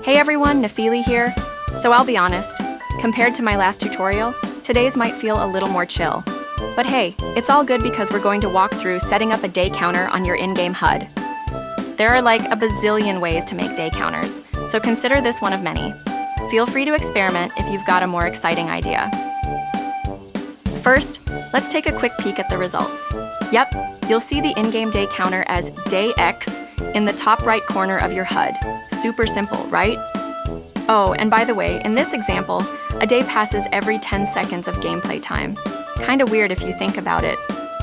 Hey everyone, Nafili here. So I'll be honest, compared to my last tutorial, today's might feel a little more chill. But hey, it's all good because we're going to walk through setting up a day counter on your in-game HUD. There are like a bazillion ways to make day counters, so consider this one of many. Feel free to experiment if you've got a more exciting idea. First, let's take a quick peek at the results. Yep, you'll see the in-game day counter as day X in the top right corner of your HUD. Super simple, right? Oh, and by the way, in this example, a day passes every 10 seconds of gameplay time. Kinda weird if you think about it.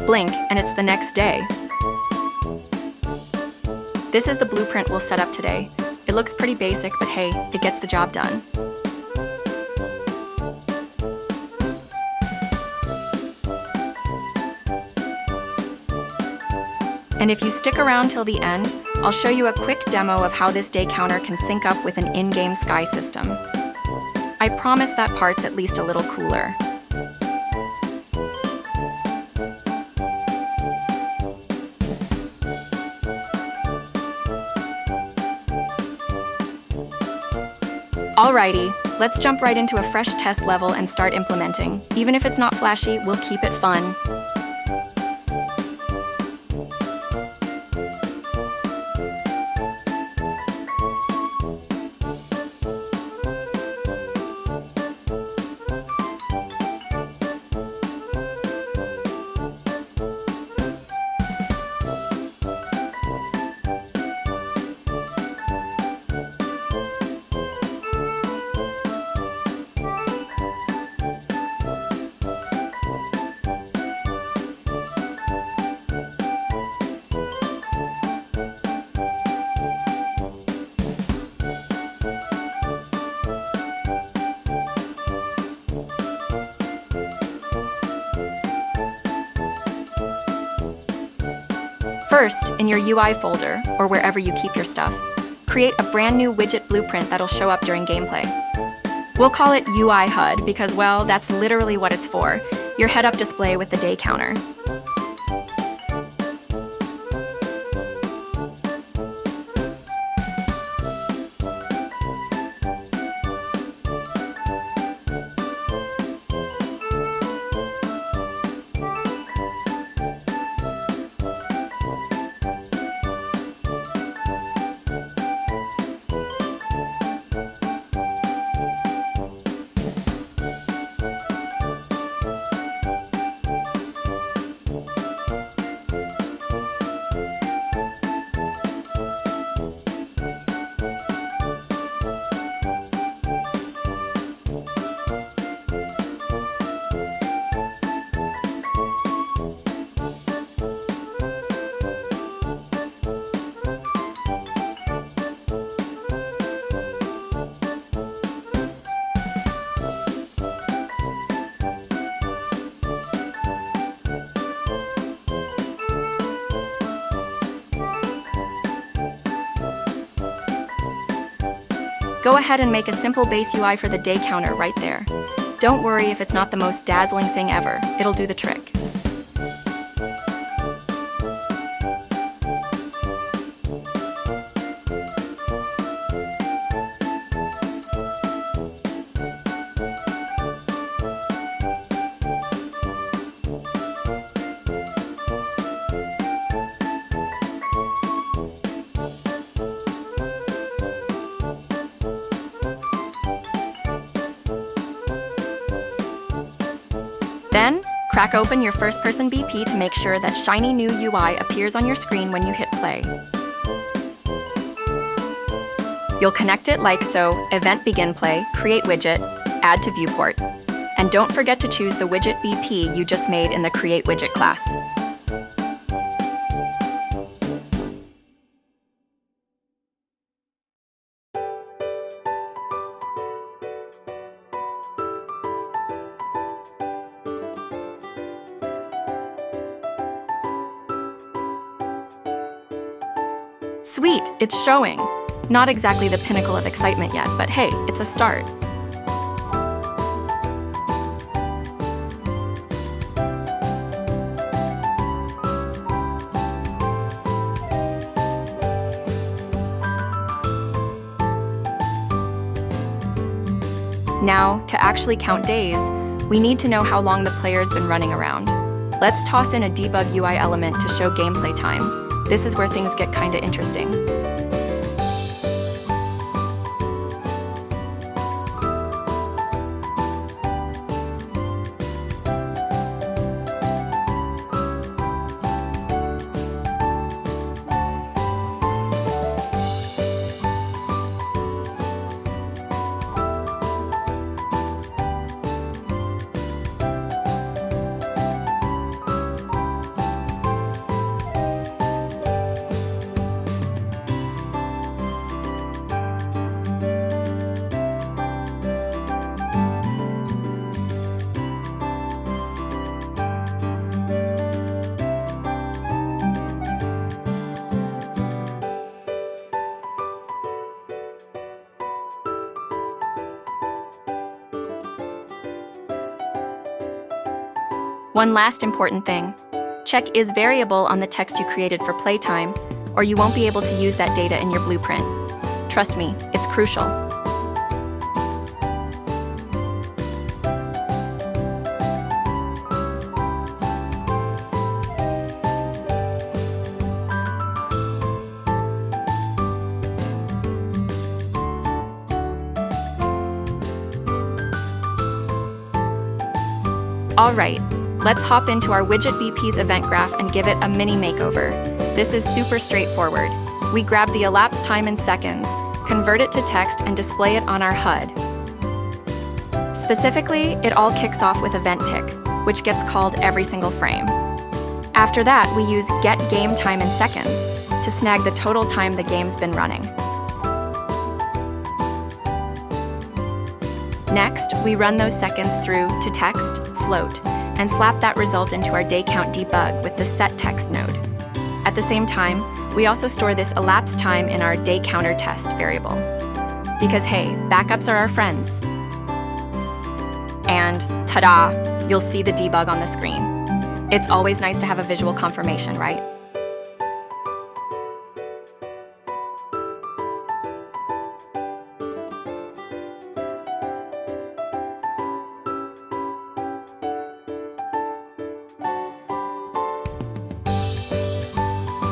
Blink, and it's the next day. This is the blueprint we'll set up today. It looks pretty basic, but hey, it gets the job done. And if you stick around till the end, I'll show you a quick demo of how this day counter can sync up with an in-game sky system. I promise that part's at least a little cooler. Alrighty, let's jump right into a fresh test level and start implementing. Even if it's not flashy, we'll keep it fun. First, in your UI folder, or wherever you keep your stuff, create a brand new widget blueprint that'll show up during gameplay. We'll call it UI HUD because, well, that's literally what it's for, your head-up display with the day counter. Go ahead and make a simple base UI for the day counter right there. Don't worry if it's not the most dazzling thing ever, it'll do the trick. Then, crack open your first-person BP to make sure that shiny new UI appears on your screen when you hit play. You'll connect it like so: Event Begin Play, Create Widget, Add to Viewport. And don't forget to choose the widget BP you just made in the Create Widget class. Sweet, it's showing. Not exactly the pinnacle of excitement yet, but hey, it's a start. Now, to actually count days, we need to know how long the player's been running around. Let's toss in a debug UI element to show gameplay time. This is where things get kinda interesting. One last important thing. Check is variable on the text you created for playtime, or you won't be able to use that data in your blueprint. Trust me, it's crucial. All right. Let's hop into our Widget BP's event graph and give it a mini makeover. This is super straightforward. We grab the elapsed time in seconds, convert it to text, and display it on our HUD. Specifically, it all kicks off with event tick, which gets called every single frame. After that, we use get game time in seconds to snag the total time the game's been running. Next, we run those seconds through to text, float, and slap that result into our day count debug with the set text node. At the same time, we also store this elapsed time in our day counter test variable. Because hey, backups are our friends. And ta-da, you'll see the debug on the screen. It's always nice to have a visual confirmation, right?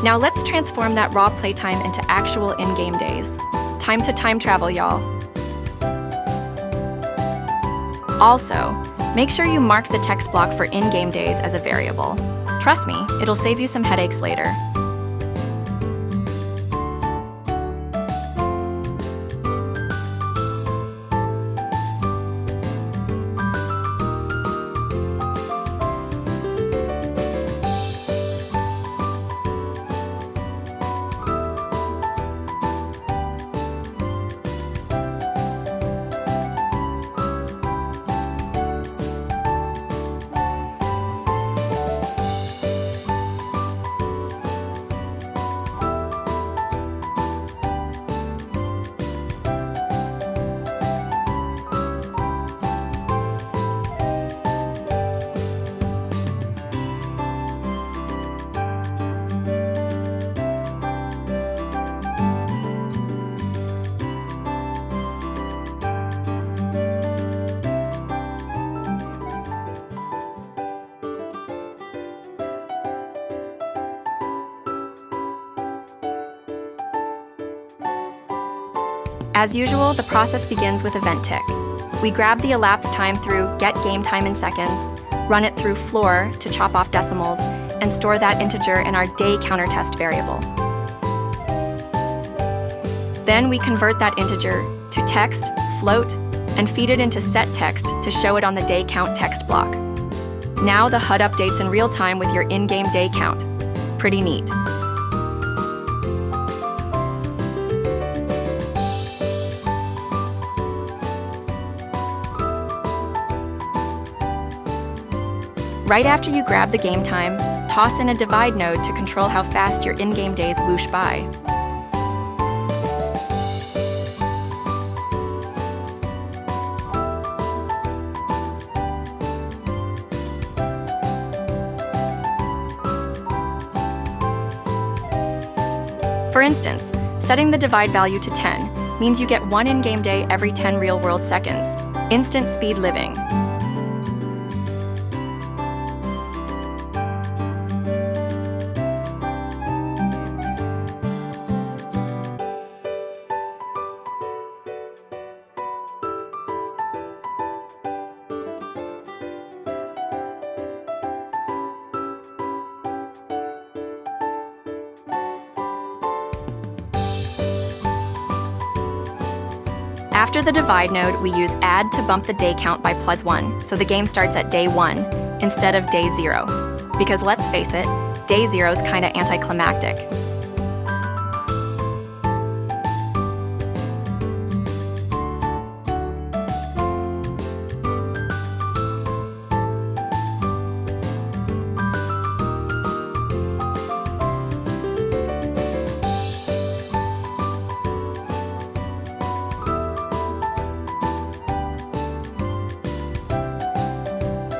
Now let's transform that raw playtime into actual in-game days. Time to time travel, y'all. Also, make sure you mark the text block for in-game days as a variable. Trust me, it'll save you some headaches later. As usual, the process begins with event tick. We grab the elapsed time through get game time in seconds, run it through floor to chop off decimals, and store that integer in our day counter test variable. Then we convert that integer to text, float, and feed it into set text to show it on the day count text block. Now the HUD updates in real time with your in-game day count. Pretty neat. Right after you grab the game time, toss in a divide node to control how fast your in-game days whoosh by. For instance, setting the divide value to 10 means you get one in-game day every 10 real-world seconds. Instant speed living. After the divide node, we use add to bump the day count by +1, so the game starts at day 1 instead of day 0. Because let's face it, day 0 is kinda anticlimactic.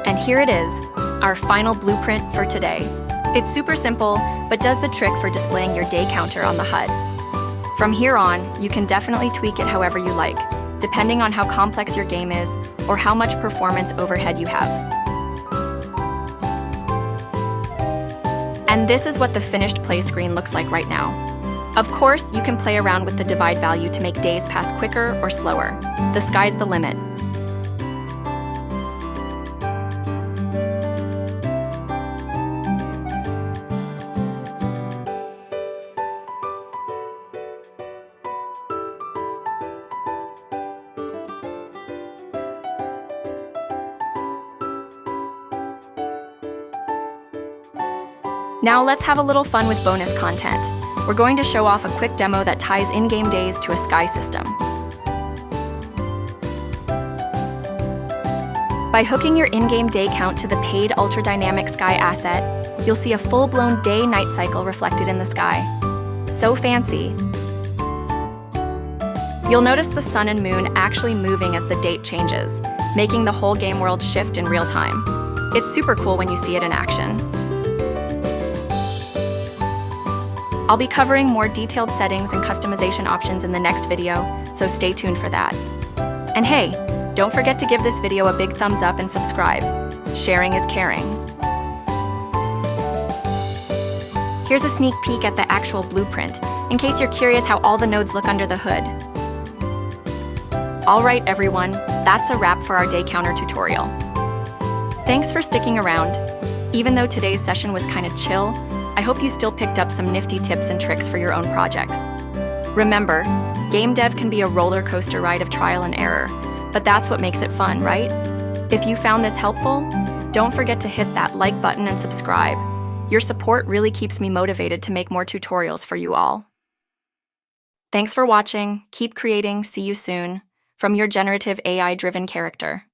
And here it is, our final blueprint for today. It's super simple, but does the trick for displaying your day counter on the HUD. From here on, you can definitely tweak it however you like, depending on how complex your game is or how much performance overhead you have. And this is what the finished play screen looks like right now. Of course, you can play around with the divide value to make days pass quicker or slower. The sky's the limit. Now let's have a little fun with bonus content. We're going to show off a quick demo that ties in-game days to a sky system. By hooking your in-game day count to the paid ultra-dynamic sky asset, you'll see a full-blown day-night cycle reflected in the sky. So fancy! You'll notice the sun and moon actually moving as the date changes, making the whole game world shift in real time. It's super cool when you see it in action. I'll be covering more detailed settings and customization options in the next video, so stay tuned for that. And hey, don't forget to give this video a big thumbs up and subscribe. Sharing is caring. Here's a sneak peek at the actual blueprint, in case you're curious how all the nodes look under the hood. Alright everyone, that's a wrap for our day counter tutorial. Thanks for sticking around. Even though today's session was kinda chill, I hope you still picked up some nifty tips and tricks for your own projects. Remember, game dev can be a roller coaster ride of trial and error, but that's what makes it fun, right? If you found this helpful, don't forget to hit that like button and subscribe. Your support really keeps me motivated to make more tutorials for you all. Thanks for watching, keep creating, see you soon. From your generative AI-driven character.